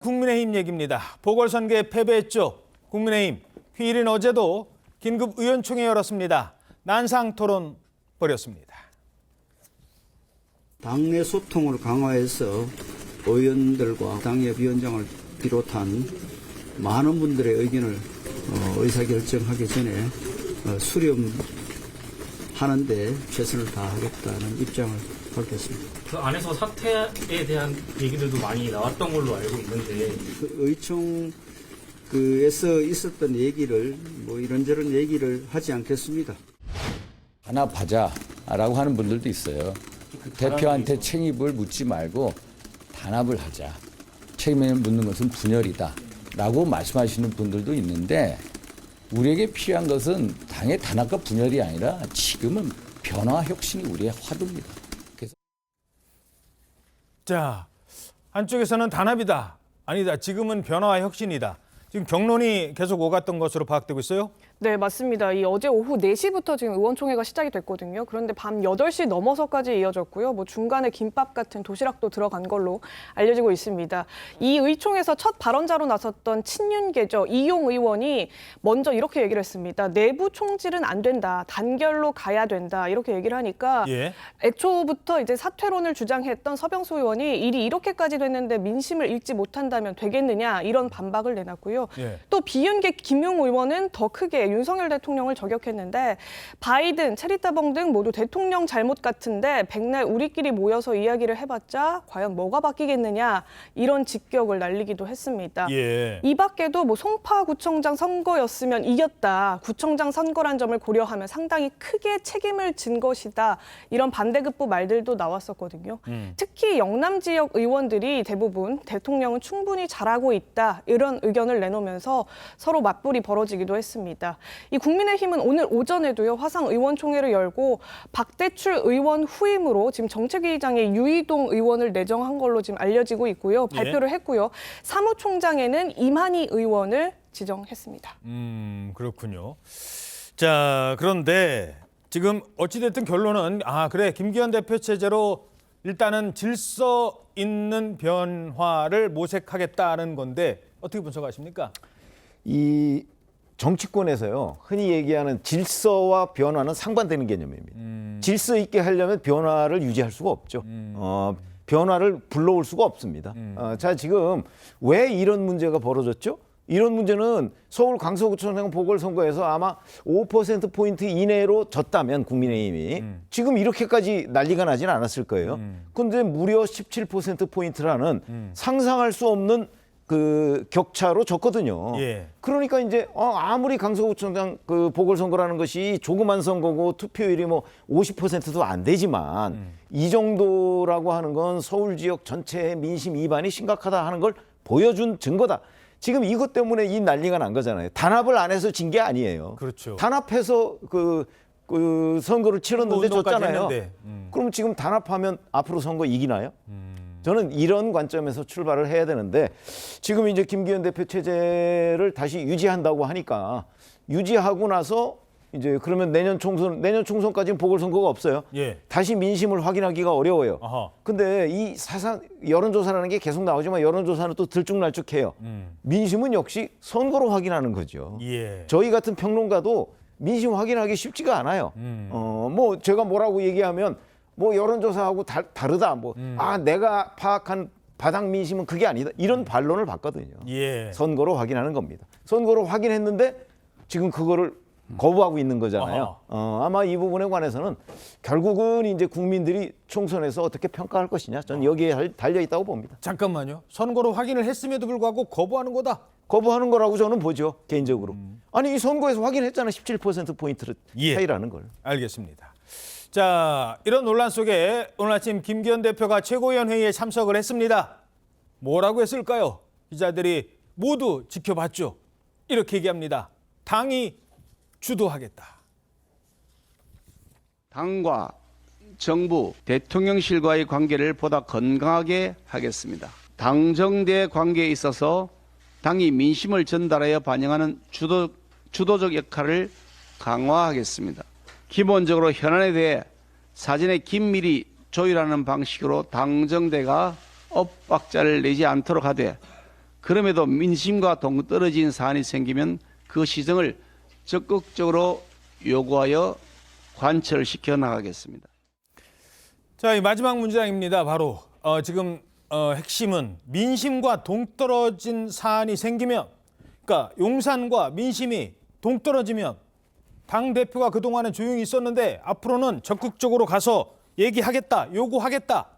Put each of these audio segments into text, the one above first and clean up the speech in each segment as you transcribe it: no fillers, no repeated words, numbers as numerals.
국민의힘 얘기입니다. 보궐선거에 패배했죠. 국민의힘 휴일인 어제도 긴급 의원총회 열었습니다. 난상 토론 벌였습니다. 당내 소통을 강화해서 의원들과 당협위원장을 비롯한 많은 분들의 의견을 의사결정하기 전에 수렴하는데 최선을 다하겠다는 입장을 밝혔습니다. 그 안에서 사퇴에 대한 얘기들도 많이 나왔던 걸로 알고 있는데 의총에서 있었던 얘기를 이런저런 얘기를 하지 않겠습니다. 단합하자라고 하는 분들도 있어요. 대표한테 책임을 묻지 말고 단합을 하자. 책임을 묻는 것은 분열이다 라고 말씀하시는 분들도 있는데 우리에게 필요한 것은 당의 단합과 분열이 아니라 지금은 변화 혁신이 우리의 화두입니다. 그래서 자, 한쪽에서는 단합이다. 아니다. 지금은 변화와 혁신이다. 지금 경론이 계속 오갔던 것으로 파악되고 있어요? 네, 맞습니다. 어제 오후 4시부터 지금 의원총회가 시작이 됐거든요. 그런데 밤 8시 넘어서까지 이어졌고요. 중간에 김밥 같은 도시락도 들어간 걸로 알려지고 있습니다. 이 의총에서 첫 발언자로 나섰던 친윤계죠. 이용 의원이 먼저 이렇게 얘기를 했습니다. 내부 총질은 안 된다. 단결로 가야 된다. 이렇게 얘기를 하니까 애초부터 이제 사퇴론을 주장했던 서병수 의원이 일이 이렇게까지 됐는데 민심을 읽지 못한다면 되겠느냐 이런 반박을 내놨고요. 또 비윤계 김용 의원은 더 크게 윤석열 대통령을 저격했는데 바이든, 체리따봉 등 모두 대통령 잘못 같은데 백날 우리끼리 모여서 이야기를 해봤자 과연 뭐가 바뀌겠느냐 이런 직격을 날리기도 했습니다. 이 밖에도 송파구청장 선거였으면 이겼다. 구청장 선거란 점을 고려하면 상당히 크게 책임을 진 것이다. 이런 반대급부 말들도 나왔었거든요. 특히 영남 지역 의원들이 대부분 대통령은 충분히 잘하고 있다. 이런 의견을 내놓으면서 서로 맞불이 벌어지기도 했습니다. 이 국민의힘은 오늘 오전에도요 화상 의원총회를 열고 박대출 의원 후임으로 지금 정책위의장에 유이동 의원을 내정한 걸로 지금 알려지고 있고요. 발표를 했고요. 사무총장에는 이만희 의원을 지정했습니다. 그렇군요. 자, 그런데 지금 어찌됐든 결론은 그래 김기현 대표 체제로 일단은 질서 있는 변화를 모색하겠다는 건데 어떻게 분석하십니까? 이 정치권에서요 흔히 얘기하는 질서와 변화는 상반되는 개념입니다. 질서 있게 하려면 변화를 유지할 수가 없죠. 변화를 불러올 수가 없습니다. 자, 지금 왜 이런 문제가 벌어졌죠? 이런 문제는 서울 강서구청장 보궐선거에서 아마 5%포인트 이내로 졌다면 국민의힘이 지금 이렇게까지 난리가 나진 않았을 거예요. 그런데 무려 17%포인트라는 상상할 수 없는 그 격차로 졌거든요. 그러니까 이제 아무리 강서구청장 그 보궐선거라는 것이 조그만 선거고 투표율이 50%도 안 되지만 이 정도라고 하는 건 서울 지역 전체의 민심 이반이 심각하다 하는 걸 보여준 증거다. 지금 이것 때문에 이 난리가 난 거잖아요. 단합을 안 해서 진 게 아니에요. 그렇죠. 단합해서 그 선거를 치렀는데 졌잖아요. 그럼 지금 단합하면 앞으로 선거 이기나요? 저는 이런 관점에서 출발을 해야 되는데 지금 이제 김기현 대표 체제를 다시 유지한다고 하니까 유지하고 나서 이제 그러면 내년 총선까지는 보궐선거가 없어요. 다시 민심을 확인하기가 어려워요. 근데 이 여론조사라는 게 계속 나오지만 여론조사는 또 들쭉날쭉해요. 민심은 역시 선거로 확인하는 거죠. 저희 같은 평론가도 민심 확인하기 쉽지가 않아요. 제가 뭐라고 얘기하면 여론조사하고 다르다. 내가 파악한 바닥 민심은 그게 아니다. 이런 반론을 받거든요. 선거로 확인하는 겁니다. 선거로 확인했는데 지금 그거를 거부하고 있는 거잖아요. 아마 이 부분에 관해서는 결국은 이제 국민들이 총선에서 어떻게 평가할 것이냐. 저는 여기에 달려 있다고 봅니다. 잠깐만요. 선거로 확인을 했음에도 불구하고 거부하는 거다. 거부하는 거라고 저는 보죠. 개인적으로. 아니 이 선거에서 확인했잖아요. 17%포인트 차이라는 걸. 알겠습니다. 자, 이런 논란 속에 오늘 아침 김기현 대표가 최고위원 회의에 참석을 했습니다. 뭐라고 했을까요? 기자들이 모두 지켜봤죠. 이렇게 얘기합니다. 당이 주도하겠다. 당과 정부, 대통령실과의 관계를 보다 건강하게 하겠습니다. 당정대 관계에 있어서 당이 민심을 전달하여 반영하는 주도적 역할을 강화하겠습니다. 기본적으로 현안에 대해 사전에 긴밀히 조율하는 방식으로 당정대가 엇박자를 내지 않도록 하되 그럼에도 민심과 동떨어진 사안이 생기면 그 시정을 적극적으로 요구하여 관철시켜 나가겠습니다. 자, 이 마지막 문장입니다. 바로 지금 핵심은 민심과 동떨어진 사안이 생기면, 그러니까 용산과 민심이 동떨어지면 당 대표가 그동안은 조용히 있었는데 앞으로는 적극적으로 가서 얘기하겠다, 요구하겠다.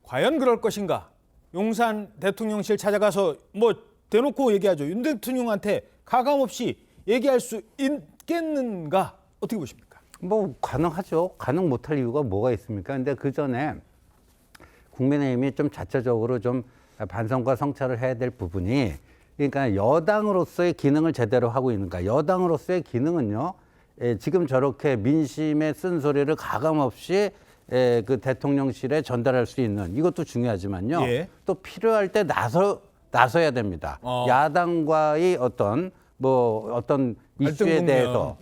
과연 그럴 것인가? 용산 대통령실 찾아가서 뭐 대놓고 얘기하죠. 윤 대통령한테 가감없이 얘기할 수 있겠는가? 어떻게 보십니까? 뭐 가능하죠. 가능 못할 이유가 뭐가 있습니까? 근데 그 전에 국민의힘이 좀 자체적으로 좀 반성과 성찰을 해야 될 부분이, 그러니까 여당으로서의 기능을 제대로 하고 있는가. 여당으로서의 기능은요, 지금 저렇게 민심의 쓴소리를 가감없이 그 대통령실에 전달할 수 있는, 이것도 중요하지만요. 예. 또 필요할 때 나서야 됩니다. 야당과의 어떤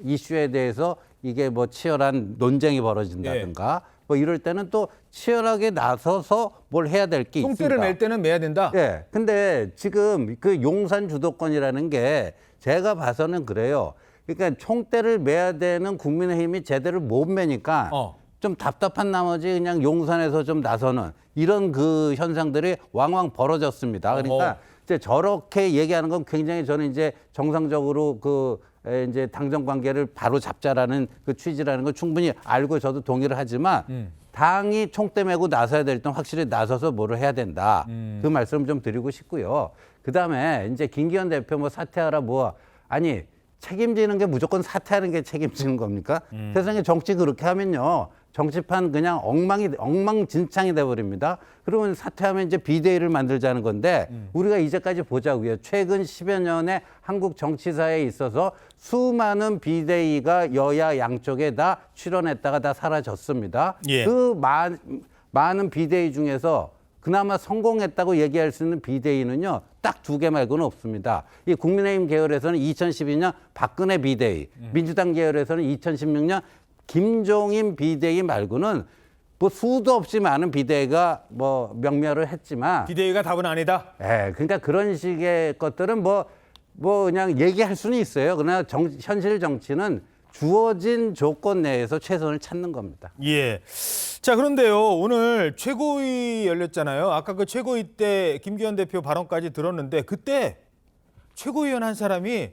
이슈에 대해서 이게 뭐 치열한 논쟁이 벌어진다든가 뭐 이럴 때는 또 치열하게 나서서 뭘 해야 될 게 있습니다. 총대를 낼 때는 매야 된다. 예. 근데 지금 그 용산 주도권이라는 게 제가 봐서는 그래요. 그러니까 총대를 매야 되는 국민의힘이 제대로 못 매니까 좀 답답한 나머지 그냥 용산에서 좀 나서는 이런 그 현상들이 왕왕 벌어졌습니다. 그러니까 이제 저렇게 얘기하는 건 굉장히 저는 이제 정상적으로 이제 당정 관계를 바로 잡자라는 그 취지라는 걸 충분히 알고 저도 동의를 하지만 당이 총대 메고 나서야 될 땐 확실히 나서서 뭐를 해야 된다. 그 말씀 좀 드리고 싶고요. 그다음에 이제 김기현 대표 뭐 사퇴하라 아니 책임지는 게 무조건 사퇴하는 게 책임지는 겁니까? 세상에 정치 그렇게 하면요. 정치판 그냥 엉망진창이 돼버립니다. 그러면 사퇴하면 이제 비대위를 만들자는 건데 우리가 이제까지 보자고요. 최근 10여 년의 한국 정치사에 있어서 수많은 비대위가 여야 양쪽에 다 출연했다가 다 사라졌습니다. 예. 그 많은 비대위 중에서 그나마 성공했다고 얘기할 수 있는 비대위는요. 딱 2개 말고는 없습니다. 이 국민의힘 계열에서는 2012년 박근혜 비대위, 민주당 계열에서는 2016년 김종인 비대위 말고는 뭐 수도 없이 많은 비대위가 뭐 명멸을 했지만 비대위가 답은 아니다. 그러니까 그런 식의 것들은 뭐 그냥 얘기할 수는 있어요. 그러나 현실 정치는 주어진 조건 내에서 최선을 찾는 겁니다. 예. 자, 그런데요. 오늘 최고위 열렸잖아요. 아까 그 최고위 때 김기현 대표 발언까지 들었는데 그때 최고위원 한 사람이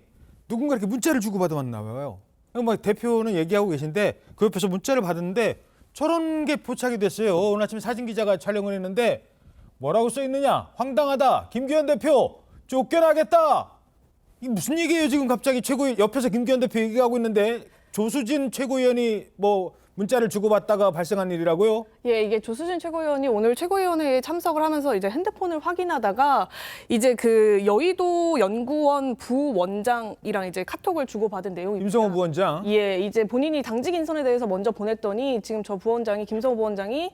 누군가 이렇게 문자를 주고받았나 봐요. 막 대표는 얘기하고 계신데 그 옆에서 문자를 받았는데 저런 게 포착이 됐어요. 오늘 아침 사진 기자가 촬영을 했는데 뭐라고 써 있느냐? 황당하다. 김기현 대표 쫓겨나겠다. 이게 무슨 얘기예요? 지금 갑자기 최고위 옆에서 김기현 대표 얘기하고 있는데 조수진 최고위원이 뭐 문자를 주고받다가 발생한 일이라고요? 예, 이게 조수진 최고위원이 오늘 최고위원회에 참석을 하면서 이제 핸드폰을 확인하다가 이제 그 여의도 연구원 부원장이랑 이제 카톡을 주고받은 내용입니다. 김성호 부원장. 예, 이제 본인이 당직 인선에 대해서 먼저 보냈더니 지금 저 부원장이 김성호 부원장이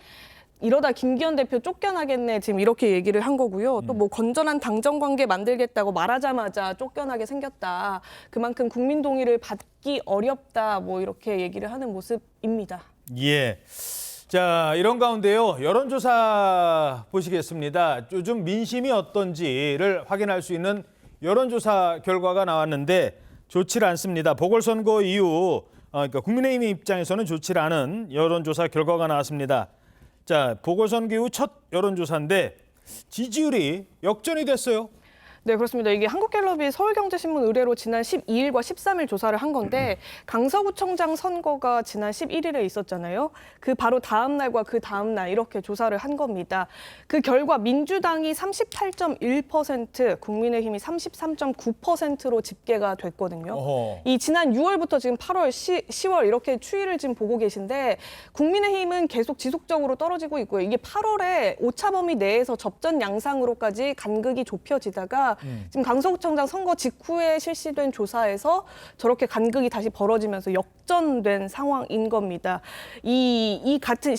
이러다 김기현 대표 쫓겨나겠네 지금 이렇게 얘기를 한 거고요. 또 뭐 건전한 당정 관계 만들겠다고 말하자마자 쫓겨나게 생겼다. 그만큼 국민 동의를 받기 어렵다. 뭐 이렇게 얘기를 하는 모습입니다. 예. 자, 이런 가운데요. 여론조사 보시겠습니다. 요즘 민심이 어떤지를 확인할 수 있는 여론조사 결과가 나왔는데 좋지 않습니다. 보궐선거 이후 그러니까 국민의힘 입장에서는 좋지 않은 여론조사 결과가 나왔습니다. 자, 보궐선거 이후 첫 여론조사인데 지지율이 역전이 됐어요. 네, 그렇습니다. 이게 한국갤럽이 서울경제신문 의뢰로 지난 12일과 13일 조사를 한 건데 강서구청장 선거가 지난 11일에 있었잖아요. 그 바로 다음 날과 그 다음 날 이렇게 조사를 한 겁니다. 그 결과 민주당이 38.1%, 국민의힘이 33.9%로 집계가 됐거든요. 이 지난 6월부터 지금 8월, 10월 이렇게 추이를 지금 보고 계신데 국민의힘은 계속 지속적으로 떨어지고 있고요. 이게 8월에 오차범위 내에서 접전 양상으로까지 간극이 좁혀지다가 지금 강서구청장 선거 직후에 실시된 조사에서 저렇게 간극이 다시 벌어지면서 역전된 상황인 겁니다. 이 같은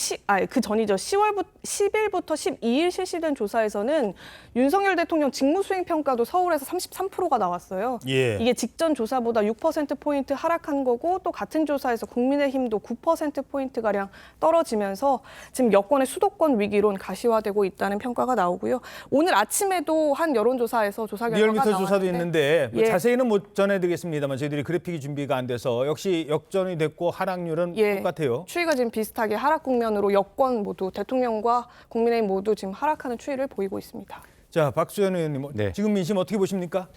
그 전이죠. 10일부터 12일 실시된 조사에서는 윤석열 대통령 직무수행 평가도 서울에서 33%가 나왔어요. 예. 이게 직전 조사보다 6%포인트 하락한 거고 또 같은 조사에서 국민의힘도 9%포인트가량 떨어지면서 지금 여권의 수도권 위기론 가시화되고 있다는 평가가 나오고요. 오늘 아침에도 한 여론조사에서 조사 결과가 리얼미터 나왔는데 조사도 있는데 예. 자세히는 못 전해드리겠습니다만 저희들이 그래픽이 준비가 안 돼서 역시 역전이 됐고 하락률은 예. 똑같아요. 추이가 지금 비슷하게 하락 국면으로 여권 모두 대통령과 국민의힘 모두 지금 하락하는 추이를 보이고 있습니다. 자, 박수현 의원님, 네. 지금 민심 어떻게 보십니까?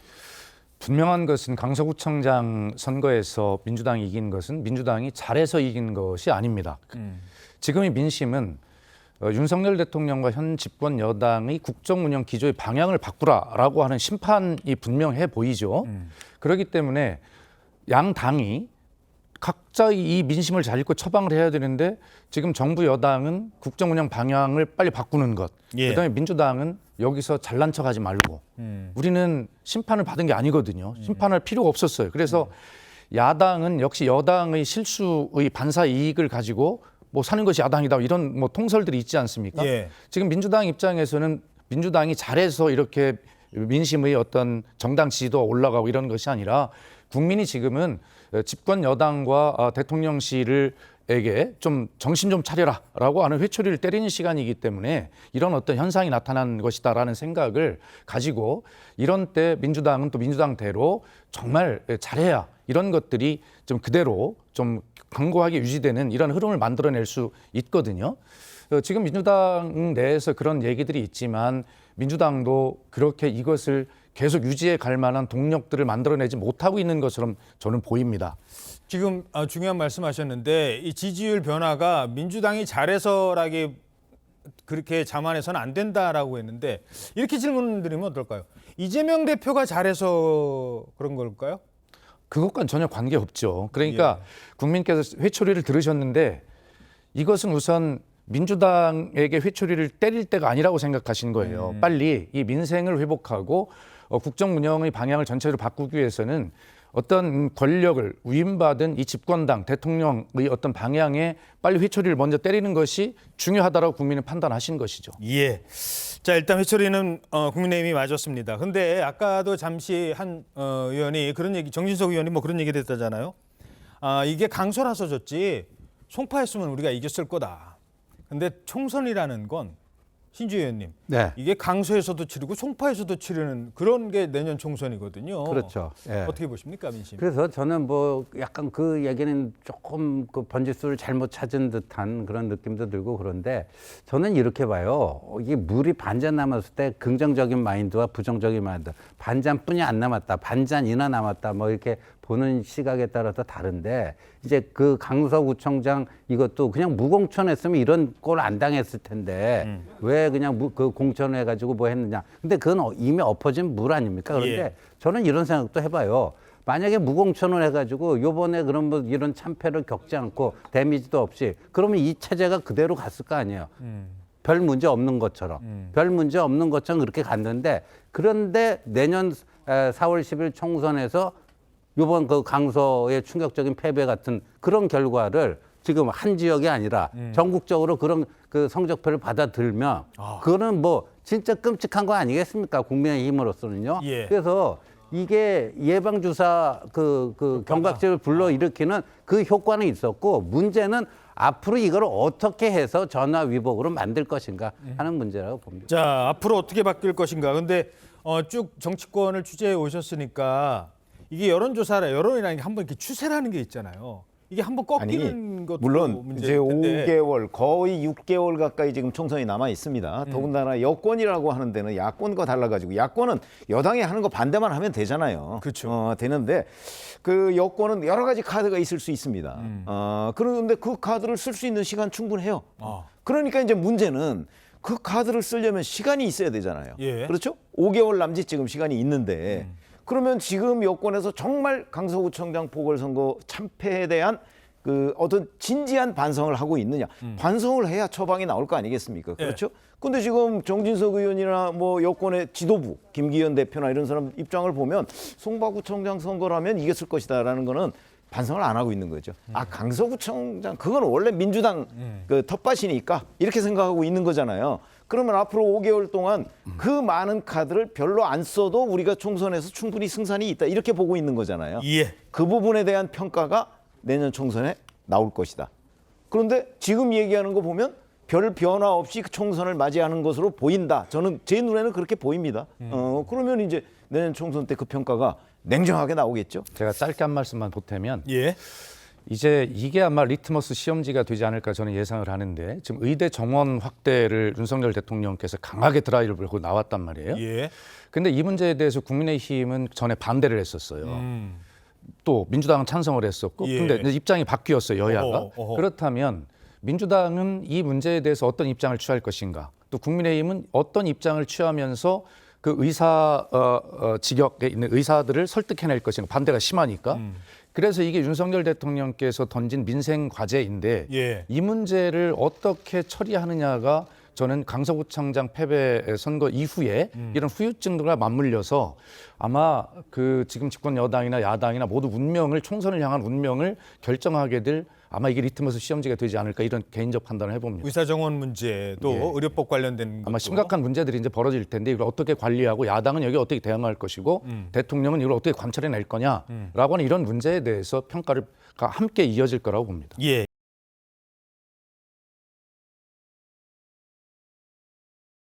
분명한 것은 강서구청장 선거에서 민주당이 이긴 것은 민주당이 잘해서 이긴 것이 아닙니다. 지금의 민심은 윤석열 대통령과 현 집권 여당의 국정 운영 기조의 방향을 바꾸라라고 하는 심판이 분명해 보이죠. 그렇기 때문에 양 당이 각자의 이 민심을 잘 읽고 처방을 해야 되는데 지금 정부 여당은 국정 운영 방향을 빨리 바꾸는 것. 예. 그다음에 민주당은 여기서 잘난 척하지 말고 우리는 심판을 받은 게 아니거든요. 심판할 필요가 없었어요. 그래서 야당은 역시 여당의 실수의 반사 이익을 가지고 뭐 사는 것이 야당이다 이런 뭐 통설들이 있지 않습니까? 예. 지금 민주당 입장에서는 민주당이 잘해서 이렇게 민심의 어떤 정당 지지도가 올라가고 이런 것이 아니라 국민이 지금은 집권 여당과 대통령실에게 좀 정신 좀 차려라라고 하는 회초리를 때리는 시간이기 때문에 이런 어떤 현상이 나타난 것이다라는 생각을 가지고 이런 때 민주당은 또 민주당대로 정말 잘해야 이런 것들이 좀 그대로 좀 강고하게 유지되는 이런 흐름을 만들어낼 수 있거든요. 지금 민주당 내에서 그런 얘기들이 있지만 민주당도 그렇게 이것을 계속 유지해 갈 만한 동력들을 만들어내지 못하고 있는 것처럼 저는 보입니다. 지금 중요한 말씀하셨는데 이 지지율 변화가 민주당이 잘해서라기 그렇게 자만해서는 안 된다라고 했는데 이렇게 질문드리면 어떨까요? 이재명 대표가 잘해서 그런 걸까요? 그것과는 전혀 관계없죠. 그러니까 예. 국민께서 회초리를 들으셨는데 이것은 우선 민주당에게 회초리를 때릴 때가 아니라고 생각하신 거예요. 빨리 이 민생을 회복하고 국정 운영의 방향을 전체로 바꾸기 위해서는 어떤 권력을 위임받은 이 집권당 대통령의 어떤 방향에 빨리 회초리를 먼저 때리는 것이 중요하다라고 국민은 판단하신 것이죠. 예. 자, 일단 회초리는 국민의힘이 맞았습니다. 근데 아까도 잠시 한 의원이 그런 얘기, 정진석 의원이 뭐 그런 얘기 됐다잖아요. 이게 강서라서 졌지 송파였으면 우리가 이겼을 거다. 근데 총선이라는 건 신주 의원님, 네. 이게 강서에서도 치르고 송파에서도 치르는 그런 게 내년 총선이거든요. 그렇죠. 예. 어떻게 보십니까, 민심? 그래서 저는 뭐 약간 그 얘기는 조금 그 번지수를 잘못 찾은 듯한 그런 느낌도 들고 그런데 저는 이렇게 봐요. 이게 물이 반잔 남았을 때 긍정적인 마인드와 부정적인 마인드, 반잔뿐이 안 남았다, 반잔이나 남았다, 뭐 이렇게 보는 시각에 따라서 다른데 이제 그 강서구청장 이것도 그냥 무공천했으면 이런 꼴 안 당했을 텐데 왜 그냥 그 공천해가지고 뭐 했느냐. 근데 그건 이미 엎어진 물 아닙니까? 그런데 예. 저는 이런 생각도 해봐요. 만약에 무공천을 해가지고 요번에 그런 뭐 이런 참패를 겪지 않고 데미지도 없이 그러면 이 체제가 그대로 갔을 거 아니에요. 별 문제 없는 것처럼. 별 문제 없는 것처럼 그렇게 갔는데 그런데 내년 4월 10일 총선에서 요번 그 강서의 충격적인 패배 같은 그런 결과를 지금 한 지역이 아니라 전국적으로 그런 그 성적표를 받아들면 그거는 뭐 진짜 끔찍한 거 아니겠습니까? 국민의힘으로서는요. 예. 그래서 이게 예방주사 그 경각심을 불러일으키는 그 효과는 있었고 문제는 앞으로 이걸 어떻게 해서 전화위복으로 만들 것인가 하는 문제라고 봅니다. 자, 앞으로 어떻게 바뀔 것인가. 근데 쭉 정치권을 취재해 오셨으니까 이게 여론이라는 게 한번 이렇게 추세라는 게 있잖아요. 이게 한번 꺾이는 것도 물론 이제 문제일 텐데. 5개월 거의 6개월 가까이 지금 총선이 남아 있습니다. 더군다나 여권이라고 하는 데는 야권과 달라가지고 야권은 여당이 하는 거 반대만 하면 되잖아요. 그렇죠. 되는데 그 여권은 여러 가지 카드가 있을 수 있습니다. 그런데 그 카드를 쓸 수 있는 시간 충분해요. 그러니까 이제 문제는 그 카드를 쓰려면 시간이 있어야 되잖아요. 예. 그렇죠? 5개월 남짓 지금 시간이 있는데 그러면 지금 여권에서 정말 강서구청장 보궐선거 참패에 대한 그 어떤 진지한 반성을 하고 있느냐. 반성을 해야 처방이 나올 거 아니겠습니까? 그렇죠? 근데 지금 정진석 의원이나 뭐 여권의 지도부, 김기현 대표나 이런 사람 입장을 보면 송파구청장 선거라면 이겼을 것이다라는 거는 반성을 안 하고 있는 거죠. 아, 강서구청장 그건 원래 민주당 그 텃밭이니까 이렇게 생각하고 있는 거잖아요. 그러면 앞으로 5개월 동안 그 많은 카드를 별로 안 써도 우리가 총선에서 충분히 승산이 있다 이렇게 보고 있는 거잖아요. 예. 그 부분에 대한 평가가 내년 총선에 나올 것이다. 그런데 지금 얘기하는 거 보면 별 변화 없이 그 총선을 맞이하는 것으로 보인다. 저는 제 눈에는 그렇게 보입니다. 그러면 이제 내년 총선 때 그 평가가 냉정하게 나오겠죠. 제가 짧게 한 말씀만 보태면 예. 이제 이게 아마 리트머스 시험지가 되지 않을까 저는 예상을 하는데 지금 의대 정원 확대를 윤석열 대통령께서 강하게 드라이브를 걸고 나왔단 말이에요. 예. 근데 이 문제에 대해서 국민의힘은 전에 반대를 했었어요. 또 민주당은 찬성을 했었고 예. 근데 이제 입장이 바뀌었어요, 여야가. 어허. 그렇다면 민주당은 이 문제에 대해서 어떤 입장을 취할 것인가? 또 국민의힘은 어떤 입장을 취하면서 그 의사 직역에 있는 의사들을 설득해낼 것인가? 반대가 심하니까. 그래서 이게 윤석열 대통령께서 던진 민생 과제인데 예. 이 문제를 어떻게 처리하느냐가 저는 강서구청장 패배 선거 이후에 이런 후유증들과 맞물려서 아마 그 지금 집권 여당이나 야당이나 모두 총선을 향한 운명을 결정하게 될 아마 이게 리트머스 시험지가 되지 않을까 이런 개인적 판단을 해봅니다. 의사정원 문제도 예. 의료법 관련된 아마 것도. 심각한 문제들이 이제 벌어질 텐데 이걸 어떻게 관리하고 야당은 여기 어떻게 대응할 것이고 대통령은 이걸 어떻게 관철해낼 거냐라고 하는 이런 문제에 대해서 평가를 함께 이어질 거라고 봅니다. 예.